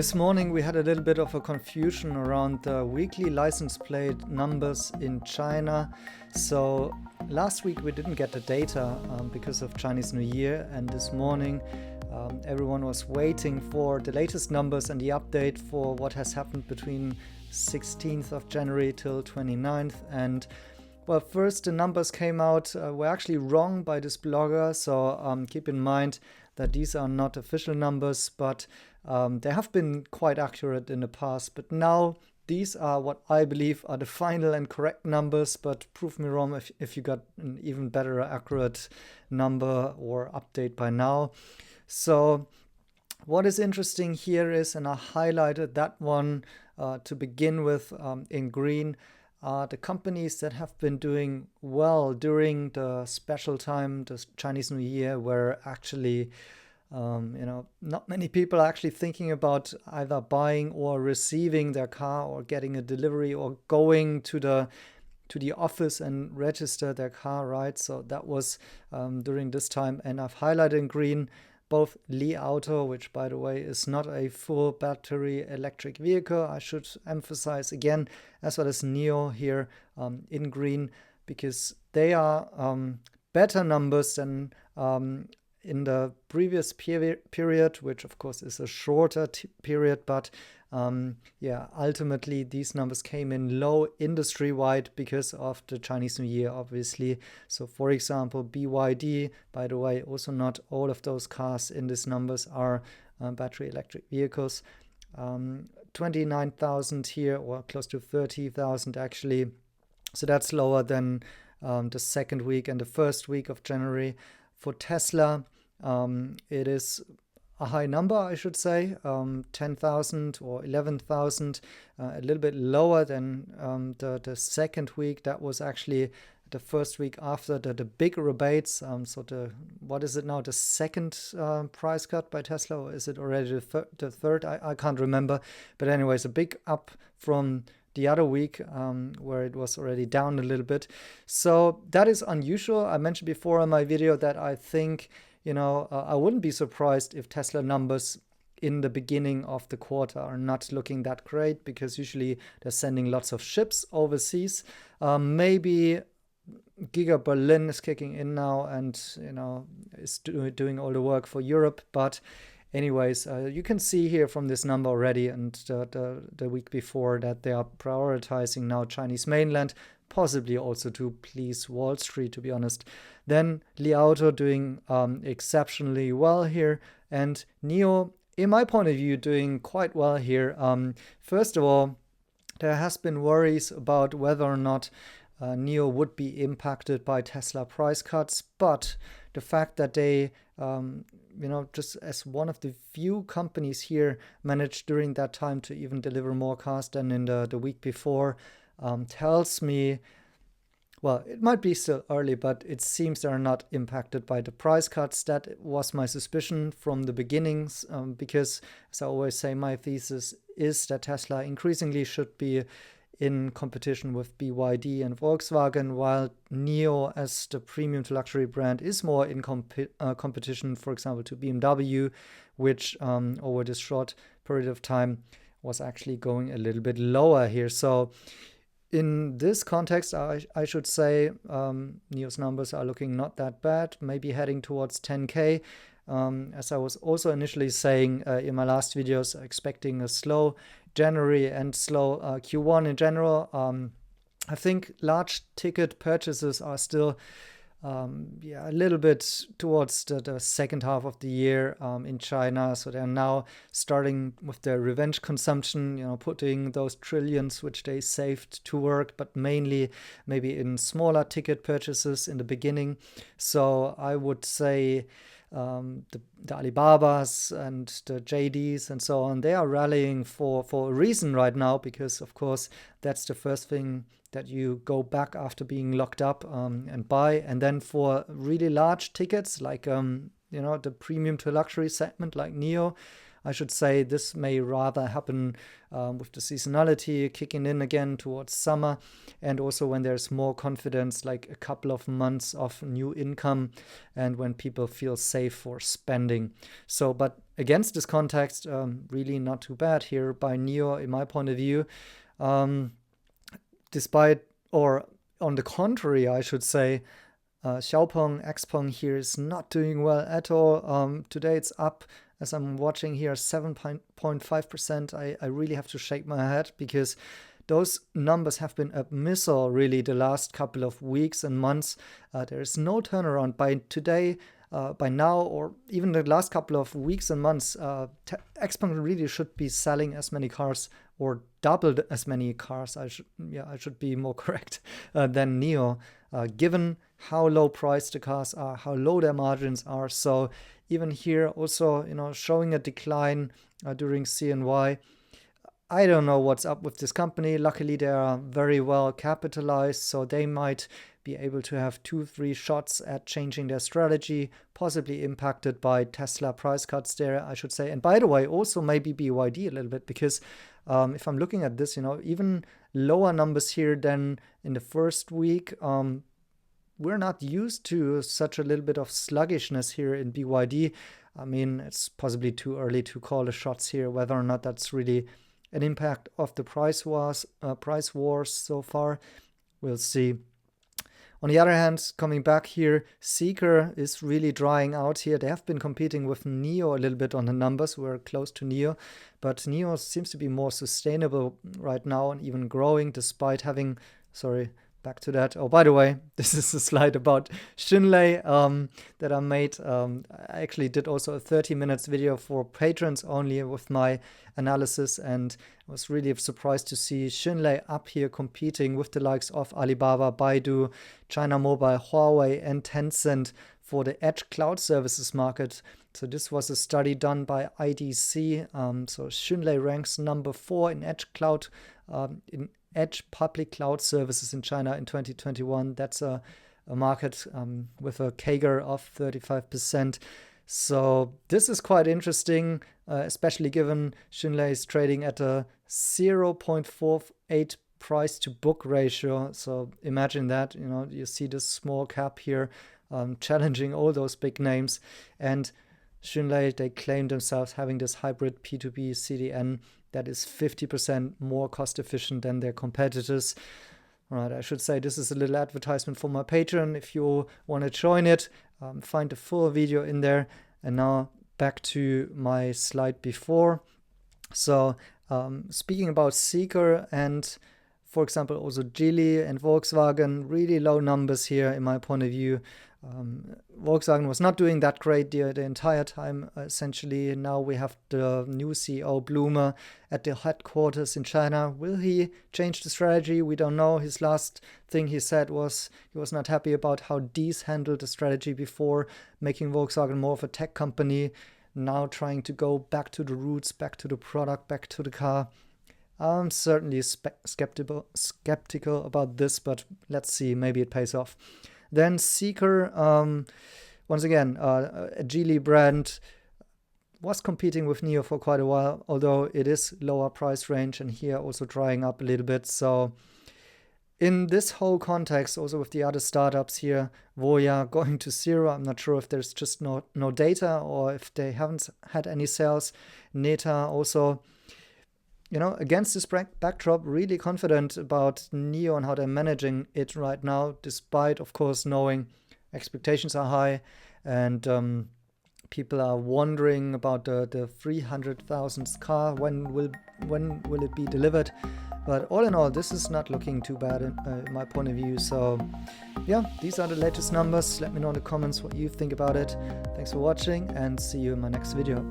This morning we had a little bit of a confusion around the weekly license plate numbers in China. So last week we didn't get the data because of Chinese New Year, and this morning everyone was waiting for the latest numbers and the update for what has happened between 16th of January till 29th. And well, first the numbers came out were actually wrong by this blogger, so keep in mind that these are not official numbers, but they have been quite accurate in the past. But now these are what I believe are the final and correct numbers, but prove me wrong if you got an even better accurate number or update by now. So what is interesting here is, and I highlighted that one to begin with in green, are the companies that have been doing well during the special time, the Chinese New Year, where actually not many people are actually thinking about either buying or receiving their car or getting a delivery or going to the office and register their car, right? So that was during this time. And I've highlighted in green both Li Auto, which by the way is not a full battery electric vehicle, I should emphasize again, as well as NIO here in green, because they are better numbers than in the previous period, which of course is a shorter period, but ultimately these numbers came in low industry-wide because of the Chinese New Year, obviously. So for example, BYD, by the way, also not all of those cars in these numbers are battery electric vehicles. 29,000 here, or close to 30,000 actually. So that's lower than the second week and the first week of January. For Tesla, it is a high number, I should say, 10,000 or 11,000, a little bit lower than the second week. That was actually the first week after the big rebates. What is it now, the second price cut by Tesla, or is it already the third? I can't remember. But anyways, a big up from the other week where it was already down a little bit. So that is unusual. I mentioned before in my video that I think, I wouldn't be surprised if Tesla numbers in the beginning of the quarter are not looking that great, because usually they're sending lots of ships overseas. Maybe Giga Berlin is kicking in now and, is doing all the work for Europe. But anyways, you can see here from this number already and the week before that they are prioritizing now Chinese mainland, possibly also to please Wall Street, to be honest. Then Li Auto doing exceptionally well here, and NIO, in my point of view, doing quite well here. First of all, there has been worries about whether or not NIO would be impacted by Tesla price cuts, but the fact that they, just as one of the few companies here managed during that time to even deliver more cars than in the week before, tells me, well, it might be still early, but it seems they're not impacted by the price cuts. That was my suspicion from the beginnings, because, as I always say, my thesis is that Tesla increasingly should be in competition with BYD and Volkswagen, while NIO as the premium to luxury brand is more in competition, for example, to BMW, which over this short period of time was actually going a little bit lower here. So in this context, I should say NIO's numbers are looking not that bad, maybe heading towards 10K. As I was also initially saying in my last videos, expecting a slow January and slow Q1 in general. I think large ticket purchases are still a little bit towards the second half of the year in China. So they're now starting with their revenge consumption, putting those trillions which they saved to work, but mainly maybe in smaller ticket purchases in the beginning. So I would say the Alibabas and the JDs and so on, they are rallying for a reason right now, because of course that's the first thing that you go back after being locked up and buy. And then for really large tickets like the premium to luxury segment like NIO, I should say this may rather happen with the seasonality kicking in again towards summer, and also when there's more confidence, like a couple of months of new income and when people feel safe for spending. So, but against this context, really not too bad here by NIO, in my point of view. Despite, or on the contrary, I should say, XPeng here is not doing well at all. Today it's up, as I'm watching here, 7.5%. I really have to shake my head, because those numbers have been a missile really the last couple of weeks and months. There is no turnaround by today, by now, or even the last couple of weeks and months. XPeng really should be selling as many cars, or doubled as many cars. I should be more correct than NIO, given how low priced the cars are, how low their margins are. So even here also, showing a decline during CNY. I don't know what's up with this company. Luckily, they are very well capitalized, so they might be able to have 2-3 shots at changing their strategy, possibly impacted by Tesla price cuts there, I should say. And by the way, also maybe BYD a little bit, because if I'm looking at this, even lower numbers here than in the first week. We're not used to such a little bit of sluggishness here in BYD. I mean, it's possibly too early to call the shots here, whether or not that's really an impact of the price wars so far. We'll see. On the other hand, coming back here, Zeekr is really drying out here. They have been competing with NIO a little bit on the numbers. We're close to NIO, but NIO seems to be more sustainable right now and even growing despite having, back to that. Oh, by the way, this is a slide about Xunlei that I made. I actually did also a 30 minutes video for patrons only with my analysis, and I was really surprised to see Xunlei up here competing with the likes of Alibaba, Baidu, China Mobile, Huawei, and Tencent for the edge cloud services market. So this was a study done by IDC. So Xunlei ranks number 4 in edge cloud, in edge public cloud services in China in 2021. That's a market with a CAGR of 35%. So this is quite interesting, especially given Xunlei is trading at a 0.48 price to book ratio. So imagine that, you see this small cap here challenging all those big names. And Xunlei, they claim themselves having this hybrid P2P CDN that is 50% more cost efficient than their competitors. All right, I should say this is a little advertisement for my Patreon. If you want to join it, find the full video in there. And now back to my slide before. So speaking about Zeekr and, for example, also Geely and Volkswagen, really low numbers here in my point of view. Volkswagen was not doing that great the entire time, essentially. Now we have the new CEO, Blume, at the headquarters in China. Will he change the strategy? We don't know. His last thing he said was he was not happy about how Diess handled the strategy before, making Volkswagen more of a tech company. Now trying to go back to the roots, back to the product, back to the car. I'm certainly skeptical about this, but let's see. Maybe it pays off. Then Zeekr, once again, a Geely brand, was competing with NIO for quite a while, although it is lower price range, and here also drying up a little bit. So in this whole context, also with the other startups here, Voya going to zero. I'm not sure if there's just no data or if they haven't had any sales. Neta also, against this backdrop, really confident about NIO and how they're managing it right now, despite, of course, knowing expectations are high and people are wondering about the 300,000th car. When will it be delivered? But all in all, this is not looking too bad in my point of view. So yeah, these are the latest numbers. Let me know in the comments what you think about it. Thanks for watching, and see you in my next video.